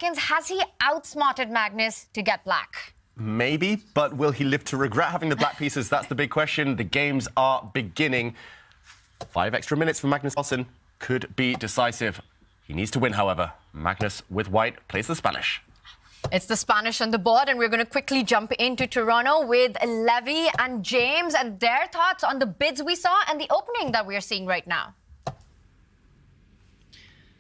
Has he outsmarted Magnus to get black? Maybe, but will he live to regret having the black pieces? That's the big question. The games are beginning. 5 extra minutes for Magnus Carlsen could be decisive. He needs to win, however. Magnus with white plays the Spanish. It's the Spanish on the board, and we're going to quickly jump into Toronto with Levy and James and their thoughts on the bids we saw and the opening that we're seeing right now.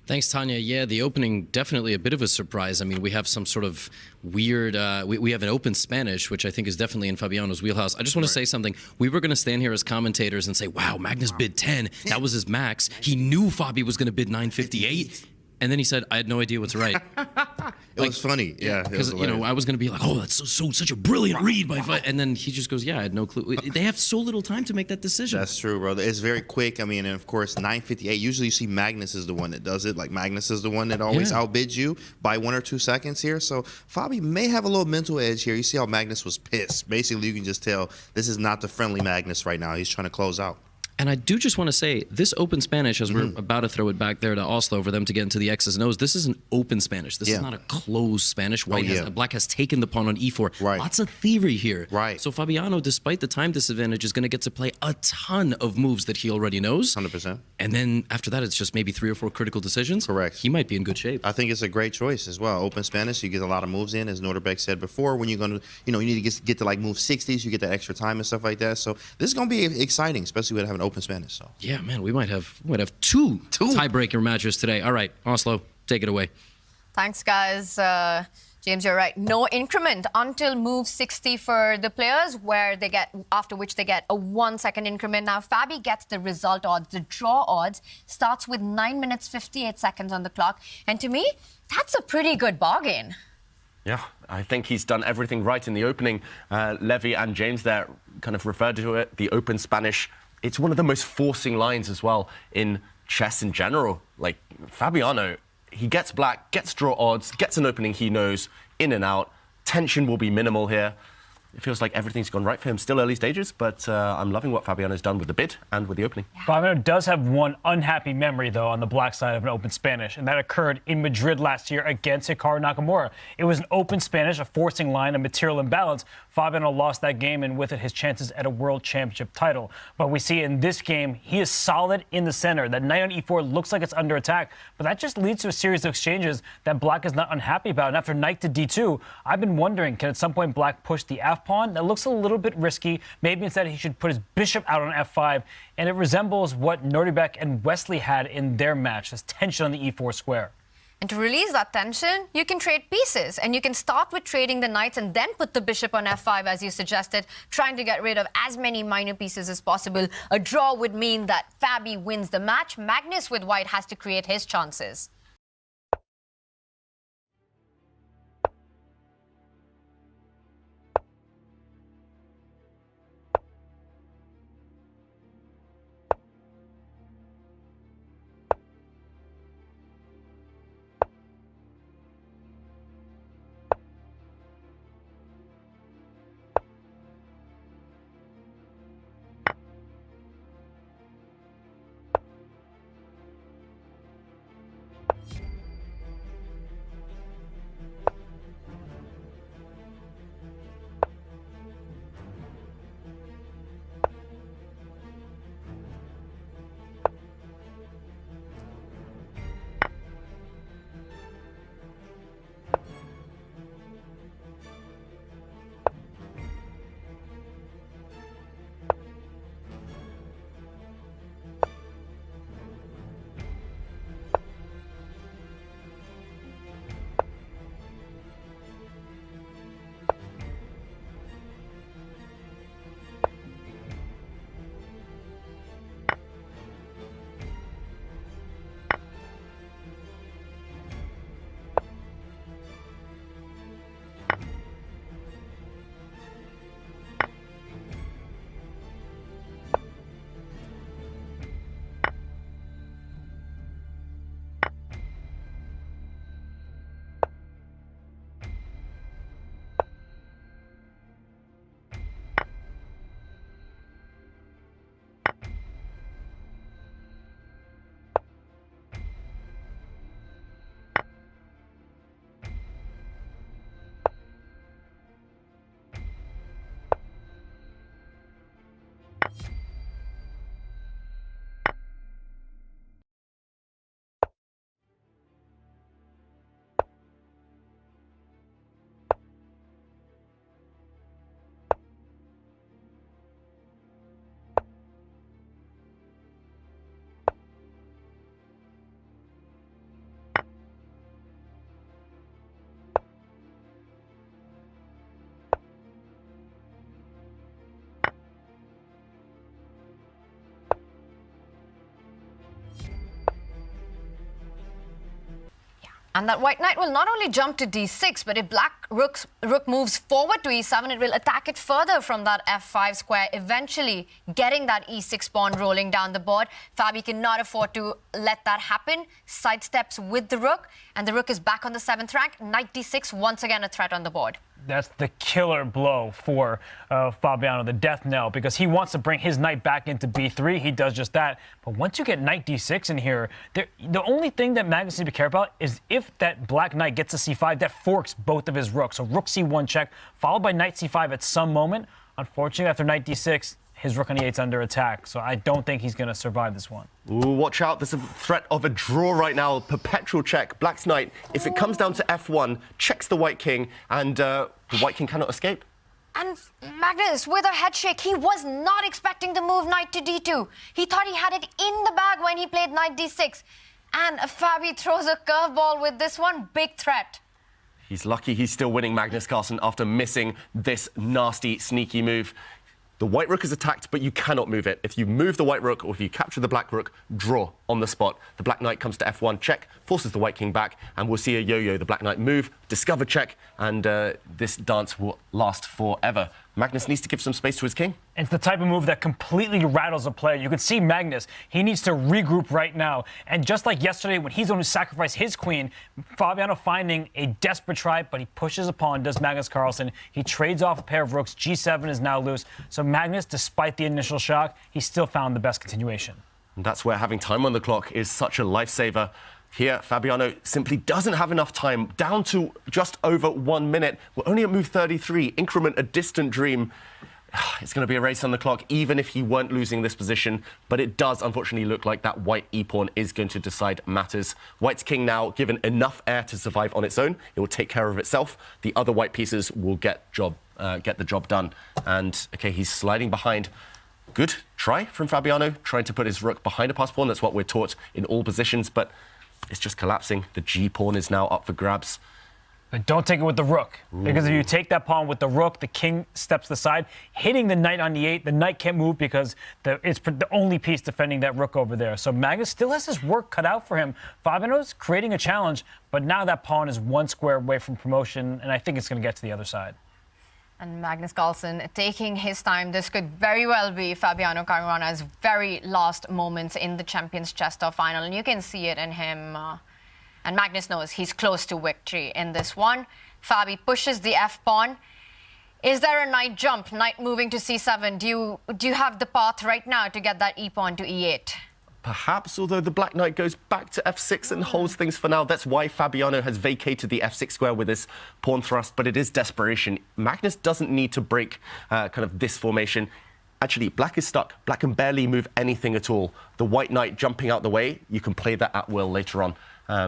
Thanks, Tanya. Yeah, the opening, definitely a bit of a surprise. I mean, we have some sort of weird, we have an open Spanish, which I think is definitely in Fabiano's wheelhouse. I just want to say something. We were going to stand here as commentators and say, wow, Magnus bid 10. That was his max. He knew Fabi was going to bid 958. And then he said, I had no idea what's right. It was funny, yeah. Because, you know, I was going to be like, oh, that's such a brilliant read by Fabi. And then he just goes, yeah, I had no clue. They have so little time to make that decision. That's true, bro. It's very quick. I mean, and of course, 958. Usually you see Magnus is the one that does it. Like, Magnus is the one that always outbids you by 1 or 2 seconds here. So Fabi may have a little mental edge here. You see how Magnus was pissed. Basically, you can just tell this is not the friendly Magnus right now. He's trying to close out. And I do just want to say, this open Spanish, as we're about to throw it back there to Oslo for them to get into the X's and O's, this is an open Spanish. This is not a closed Spanish. Black has taken the pawn on e4. Right. Lots of theory here. Right. So Fabiano, despite the time disadvantage, is going to get to play a ton of moves that he already knows. 100%. And then after that, it's just maybe 3 or 4 critical decisions. Correct. He might be in good shape. I think it's a great choice as well. Open Spanish, you get a lot of moves in, as Norderbeck said before. When you're going to, you know, you need to get to like move 60s, you get that extra time and stuff like that. So this is going to be exciting, especially with having open Spanish. So. Yeah, man, we might have two tiebreaker matches today. All right, Oslo, take it away. Thanks, guys. James, you're right. No increment until move 60 for the players, where they get, after which they get a 1-second increment. Now, Fabi gets the result odds. The draw odds starts with 9 minutes, 58 seconds on the clock. And to me, that's a pretty good bargain. Yeah, I think he's done everything right in the opening. Levy and James there kind of referred to it, the open Spanish. It's one of the most forcing lines as well in chess in general. Like, Fabiano, he gets black, gets draw odds, gets an opening he knows, in and out. Tension will be minimal here. It feels like everything's gone right for him. Still early stages, but I'm loving what Fabiano's done with the bid and with the opening. Fabiano does have one unhappy memory, though, on the black side of an open Spanish, and that occurred in Madrid last year against Hikaru Nakamura. It was an open Spanish, a forcing line, a material imbalance. Fabiano lost that game, and with it, his chances at a world championship title. But we see in this game, he is solid in the center. That knight on e4 looks like it's under attack, but that just leads to a series of exchanges that black is not unhappy about. And after knight to d2, I've been wondering, can at some point black push the f pawn? That looks a little bit risky. Maybe instead he should put his bishop out on f5, and it resembles what Norderbeck and Wesley had in their match, this tension on the e4 square. And to release that tension, you can trade pieces. And you can start with trading the knights and then put the bishop on f5, as you suggested, trying to get rid of as many minor pieces as possible. A draw would mean that Fabi wins the match. Magnus with white has to create his chances. And that white knight will not only jump to d6, but if black rook moves forward to e7, it will attack it further from that f5 square, eventually getting that e6 pawn rolling down the board. Fabi cannot afford to let that happen. Sidesteps with the rook, and the rook is back on the 7th rank. Knight d6, once again a threat on the board. That's the killer blow for Fabiano, the death knell, because he wants to bring his knight back into b3. He does just that. But once you get knight d6 in here, the only thing that Magnus needs to care about is if that black knight gets to c5, that forks both of his rooks. So rook c1 check, followed by knight c5 at some moment. Unfortunately, after knight d6, his rook on e8 is under attack. So I don't think he's going to survive this one. Ooh, watch out. There's a threat of a draw right now. Perpetual check. Black's knight, if it comes down to f1, checks the white king, and the white king cannot escape. And Magnus, with a head shake, he was not expecting to move knight to d2. He thought he had it in the bag when he played knight d6. And Fabi throws a curveball with this one. Big threat. He's lucky he's still winning Magnus Carlsen after missing this nasty, sneaky move. The white rook is attacked, but you cannot move it. If you move the white rook or if you capture the black rook, draw on the spot. The black knight comes to f1, check, forces the white king back, and we'll see a yo-yo. The black knight move, discover check, and this dance will last forever. Magnus needs to give some space to his king. It's the type of move that completely rattles a player. You can see Magnus. He needs to regroup right now. And just like yesterday when he's going to sacrifice his queen, Fabiano finding a desperate try, but he pushes a pawn, does Magnus Carlsen. He trades off a pair of rooks. G7 is now loose. So Magnus, despite the initial shock, he still found the best continuation. And that's where having time on the clock is such a lifesaver. Here, Fabiano simply doesn't have enough time, down to just over 1 minute. We're only at move 33, increment a distant dream. It's going to be a race on the clock, even if he weren't losing this position. But it does, unfortunately, look like that white e-pawn is going to decide matters. White's king now given enough air to survive on its own. It will take care of itself. The other white pieces will get the job done. And, OK, he's sliding behind. Good try from Fabiano, trying to put his rook behind a pass pawn. That's what we're taught in all positions, but it's just collapsing. The g-pawn is now up for grabs. But don't take it with the rook, because if you take that pawn with the rook, the king steps to the side, hitting the knight on e8. The knight can't move because it's the only piece defending that rook over there. So Magnus still has his work cut out for him. Fabiano's creating a challenge, but now that pawn is 1 square away from promotion, and I think it's going to get to the other side. And Magnus Carlsen taking his time. This could very well be Fabiano Caruana's very last moments in the Champions Chess Top final. And you can see it in him. And Magnus knows he's close to victory in this one. Fabi pushes the f-pawn. Is there a knight jump? Knight moving to c7. Do you have the path right now to get that e-pawn to e8? Perhaps, although the black knight goes back to f6 and holds things for now. That's why Fabiano has vacated the f6 square with his pawn thrust, but it is desperation. Magnus doesn't need to break kind of this formation. Actually, black is stuck. Black can barely move anything at all. The white knight jumping out the way, you can play that at will later on.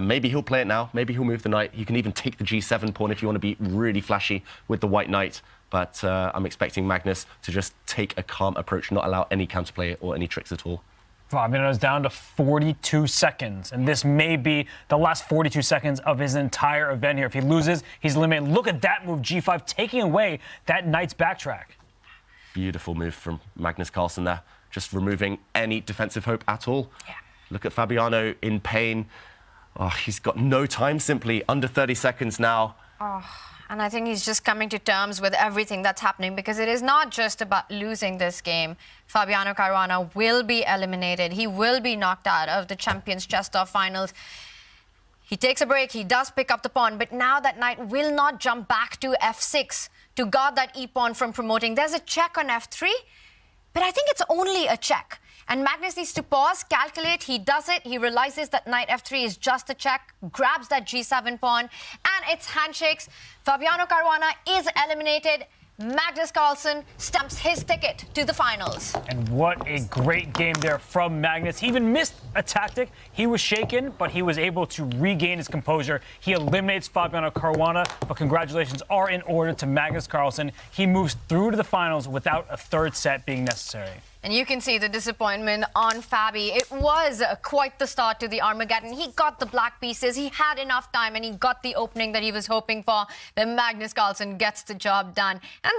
Maybe he'll play it now. Maybe he'll move the knight. You can even take the g7 pawn if you want to be really flashy with the white knight. But I'm expecting Magnus to just take a calm approach, not allow any counterplay or any tricks at all. Fabiano's down to 42 seconds, and this may be the last 42 seconds of his entire event here. If he loses, he's eliminated. Look at that move, g5, taking away that knight's backtrack. Beautiful move from Magnus Carlsen there, just removing any defensive hope at all. Yeah. Look at Fabiano in pain. Oh, he's got no time, simply under 30 seconds now. Oh, and I think he's just coming to terms with everything that's happening, because it is not just about losing this game. Fabiano Caruana will be eliminated. He will be knocked out of the Champions Chess Top finals. He takes a break. He does pick up the pawn, but now that knight will not jump back to f6 to guard that e-pawn from promoting. There's a check on f3, but I think it's only a check. And Magnus needs to pause, calculate. He does it. He realizes that knight f3 is just a check, grabs that g7 pawn, and it's handshakes. Fabiano Caruana is eliminated. Magnus Carlsen stamps his ticket to the finals. And what a great game there from Magnus. He even missed a tactic. He was shaken, but he was able to regain his composure. He eliminates Fabiano Caruana, but congratulations are in order to Magnus Carlsen. He moves through to the finals without a third set being necessary. And you can see the disappointment on Fabi. It was quite the start to the Armageddon. He got the black pieces. He had enough time, and he got the opening that he was hoping for. Then Magnus Carlsen gets the job done. And